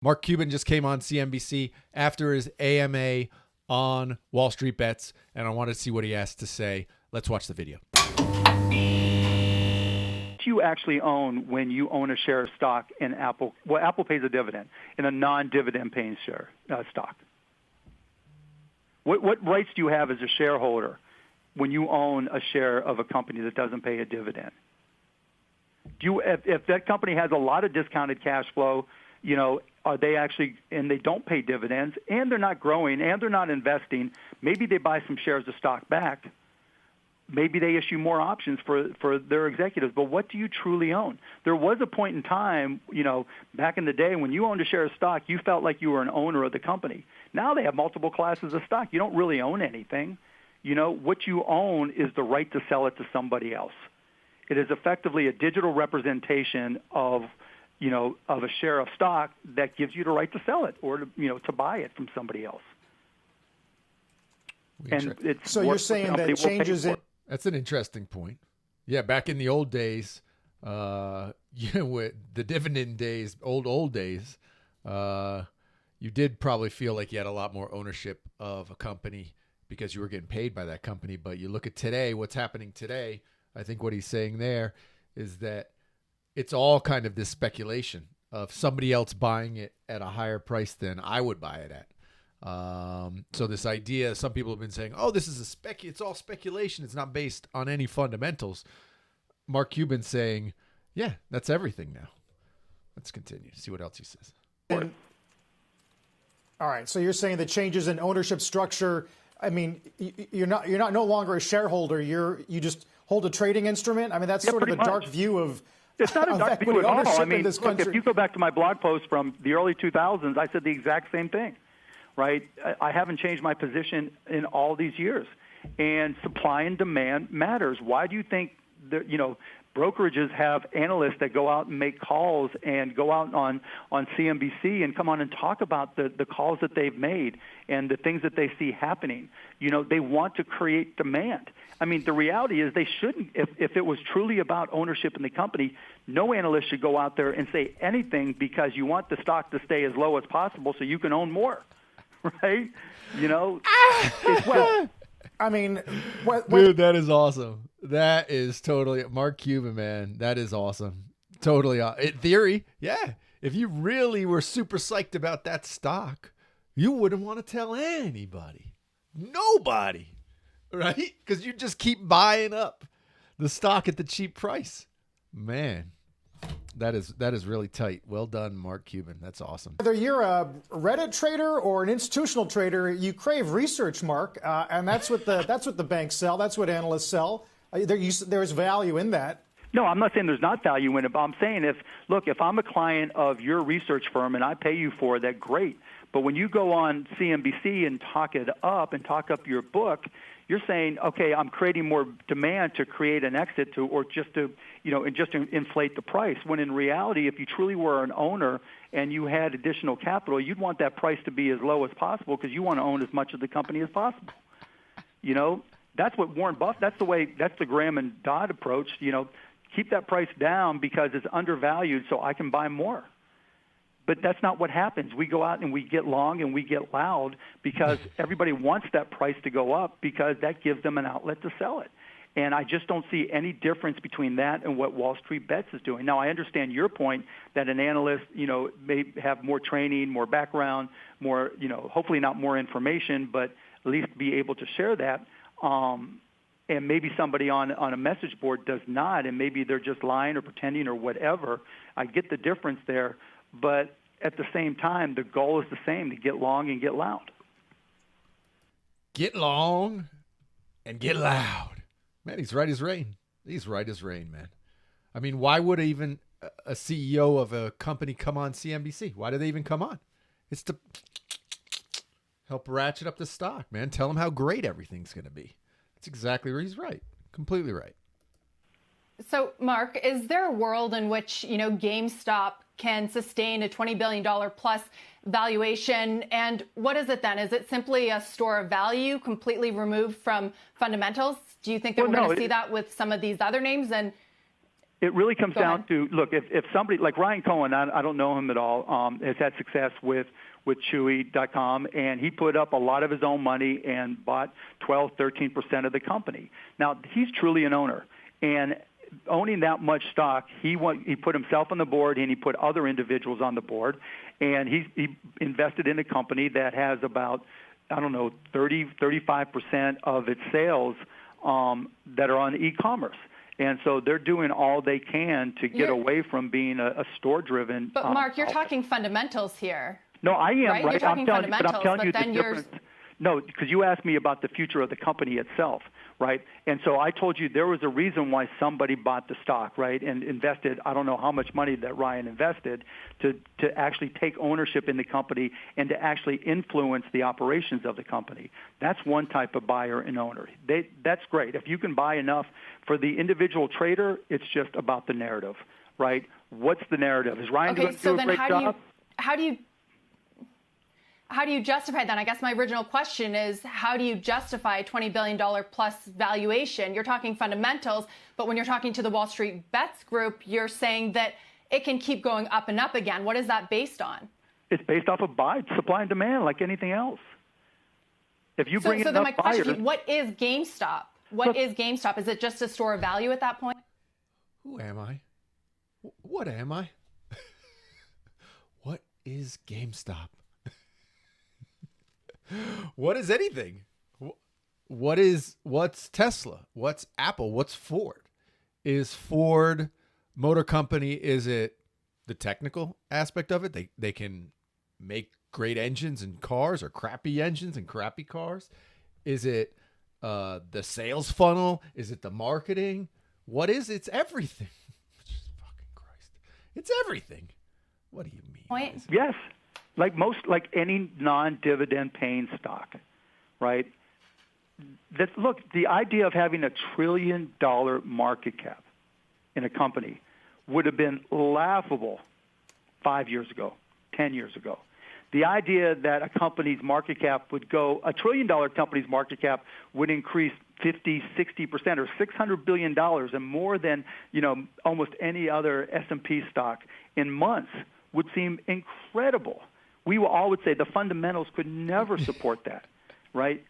Mark Cuban just came on CNBC after his AMA on Wall Street Bets, and I want to see what he has to say. Let's watch the video. Do you actually own when you own a share of stock in Apple? Well, Apple pays a dividend in a non-dividend paying share stock. What rights do you have as a shareholder when you own a share of a company that doesn't pay a dividend? If that company has a lot of discounted cash flow, are they actually, and they don't pay dividends, and they're not growing, and they're not investing, maybe they buy some shares of stock back. Maybe they issue more options for their executives. But what do you truly own? There was a point in time, back in the day when you owned a share of stock, you felt like you were an owner of the company. Now they have multiple classes of stock. You don't really own anything. What you own is the right to sell it to somebody else. It is effectively a digital representation of a share of stock that gives you the right to sell it or to buy it from somebody else. And it's so you're saying that changes in. That's an interesting point. Yeah, back in the old days, with the dividend days, old days, you did probably feel like you had a lot more ownership of a company because you were getting paid by that company. But you look at today, what's happening today, I think what he's saying there is that it's all kind of this speculation of somebody else buying it at a higher price than I would buy it at. So this idea, some people have been saying, oh, this is it's all speculation. It's not based on any fundamentals. Mark Cuban saying, yeah, that's everything now. Let's continue. See what else he says. All right. So you're saying the changes in ownership structure. I mean, you're not no longer a shareholder. You just hold a trading instrument. I mean, that's sort of a dark view of. It's not a dark view at all. I mean, look, if you go back to my blog post from the early 2000s, I said the exact same thing. Right? I haven't changed my position in all these years. And supply and demand matters. Why do you think that, brokerages have analysts that go out and make calls and go out on CNBC and come on and talk about the calls that they've made and the things that they see happening? They want to create demand. I mean, the reality is they shouldn't. If it was truly about ownership in the company, no analyst should go out there and say anything because you want the stock to stay as low as possible so you can own more. Right? Well, I mean, dude, that is awesome. That is totally Mark Cuban, man. That is awesome. Totally. In theory, yeah. If you really were super psyched about that stock, you wouldn't want to tell anybody. Nobody. Right? Because you just keep buying up the stock at the cheap price. Man. That is really tight. Well done, Mark Cuban. That's awesome. Whether you're a Reddit trader or an institutional trader, you crave research, Mark, and that's what the banks sell. That's what analysts sell. There's value in that. No, I'm not saying there's not value in it, but I'm saying if I'm a client of your research firm and I pay you for that, great. But when you go on CNBC and talk up your book, you're saying, okay, I'm creating more demand to create an exit or just to inflate the price. When in reality, if you truly were an owner and you had additional capital, you'd want that price to be as low as possible because you want to own as much of the company as possible. That's what Warren Buffett. That's the Graham and Dodd approach. Keep that price down because it's undervalued, so I can buy more. But that's not what happens. We go out and we get long and we get loud because everybody wants that price to go up because that gives them an outlet to sell it. And I just don't see any difference between that and what Wall Street Bets is doing. Now, I understand your point that an analyst, may have more training, more background, more, hopefully not more information, but at least be able to share that. And maybe somebody on a message board does not, and maybe they're just lying or pretending or whatever. I get the difference there. But at the same time, the goal is the same, to get long and get loud. Get long and get loud. Man, he's right as rain. He's right as rain, man. I mean, why would even a CEO of a company come on CNBC? Why do they even come on? It's to help ratchet up the stock, man. Tell them how great everything's going to be. That's exactly where he's right. Completely right. So, Mark, is there a world in which, GameStop can sustain a $20 billion plus valuation? And what is it then? Is it simply a store of value completely removed from fundamentals? Do you think that we're going to see that with some of these other names? And It really comes Go down ahead. to, look, if somebody like Ryan Cohen, I don't know him at all, has had success with Chewy.com, and he put up a lot of his own money and bought 12, 13% of the company. Now, he's truly an owner, and owning that much stock, he put himself on the board and he put other individuals on the board, and he invested in a company that has about, 35% of its sales that are on e-commerce. And so they're doing all they can to get away from being a store-driven. But Mark, you're talking fundamentals here. No, I am, right? You're talking fundamentals, I'm telling you but the then difference. No, because you asked me about the future of the company itself, right? And so I told you there was a reason why somebody bought the stock, right, and invested, I don't know how much money that Ryan invested to actually take ownership in the company and to actually influence the operations of the company. That's one type of buyer and owner. That's great. If you can buy enough for the individual trader, it's just about the narrative, right? What's the narrative? Is Ryan going to do a great job? How do you justify that? I guess my original question is, how do you justify $20 billion plus valuation? You're talking fundamentals, but when you're talking to the Wall Street Bets group, you're saying that it can keep going up and up again. What is that based on? It's based off of supply and demand, like anything else. If you bring so enough then my question buyers, is, what is GameStop? What is GameStop? Is it just a store of value at that point? Who am I? What am I? What is GameStop? What is anything? What's Tesla? What's Apple? What's Ford? Is Ford Motor Company, is it the technical aspect of it? They can make great engines and cars, or crappy engines and crappy cars? Is it the sales funnel? Is it the marketing? What is it? It's everything. Jesus fucking Christ. It's everything. What do you mean? Point. yes, like any non-dividend paying stock, right? Look, the idea of having $1 trillion market cap in a company would have been laughable 5 years ago, 10 years ago. The idea that a company's market cap would go, $1 trillion company's market cap would increase 50, 60%, or $600 billion, and more than, almost any other S&P stock in months, would seem incredible. We all would say the fundamentals could never support that, right?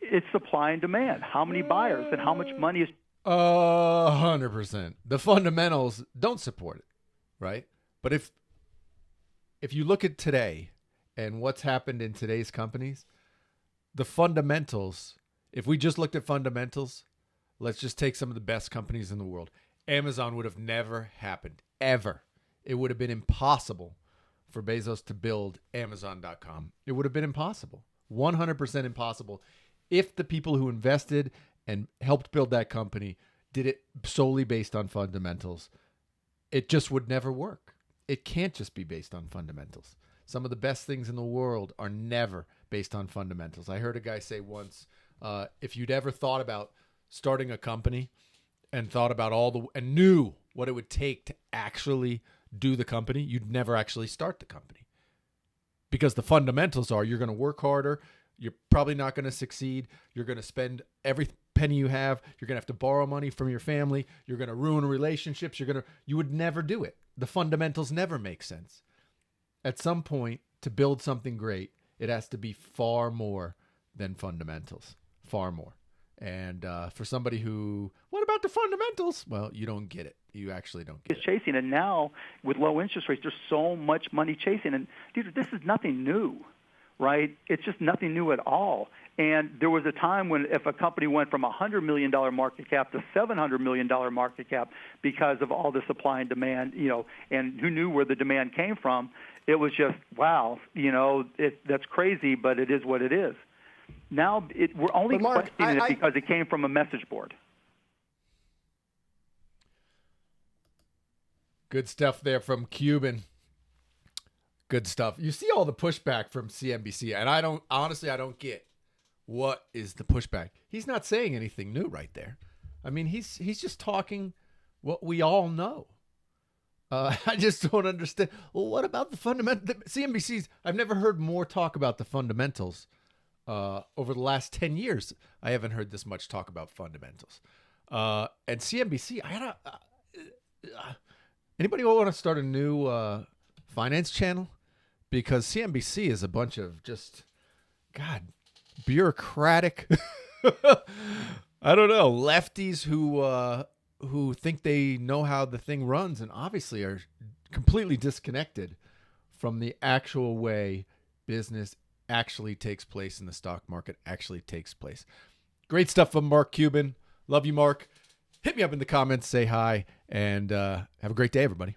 It's supply and demand. How many buyers and how much money is... 100%. The fundamentals don't support it, right? But if you look at today and what's happened in today's companies, the fundamentals, if we just looked at fundamentals, let's just take some of the best companies in the world. Amazon would have never happened, ever. It would have been impossible for Bezos to build Amazon.com. It would have been impossible, 100% impossible, if the people who invested and helped build that company did it solely based on fundamentals. It just would never work. It can't just be based on fundamentals. Some of the best things in the world are never based on fundamentals. I heard a guy say once, if you'd ever thought about starting a company and thought about and knew what it would take to actually do the company, you'd never actually start the company. Because the fundamentals are, you're going to work harder, you're probably not going to succeed, you're going to spend every penny you have, you're going to have to borrow money from your family, you're going to ruin relationships, you would never do it. The fundamentals never make sense. At some point, to build something great, it has to be far more than fundamentals. Far more. And for somebody who, what about the fundamentals? Well, you don't get it. You actually don't get it. Chasing, and now with low interest rates, there's so much money chasing. And dude, this is nothing new, right? It's just nothing new at all. And there was a time when if a company went from $100 million market cap to $700 million market cap because of all the supply and demand, and who knew where the demand came from, it was just, wow, that's crazy, but it is what it is. Now we're only questioning it because it came from a message board. Good stuff there from Cuban. Good stuff. You see all the pushback from CNBC, and I don't get what is the pushback. He's not saying anything new right there. I mean, he's just talking what we all know. I just don't understand. Well, what about the fundamental? CNBC's, I've never heard more talk about the fundamentals over the last 10 years. I haven't heard this much talk about fundamentals. And CNBC, anybody want to start a new finance channel? Because CNBC is a bunch of just, God, bureaucratic, I don't know, lefties who think they know how the thing runs and obviously are completely disconnected from the actual way business actually takes place and the stock market actually takes place. Great stuff from Mark Cuban. Love you, Mark. Hit me up in the comments, say hi, and have a great day, everybody.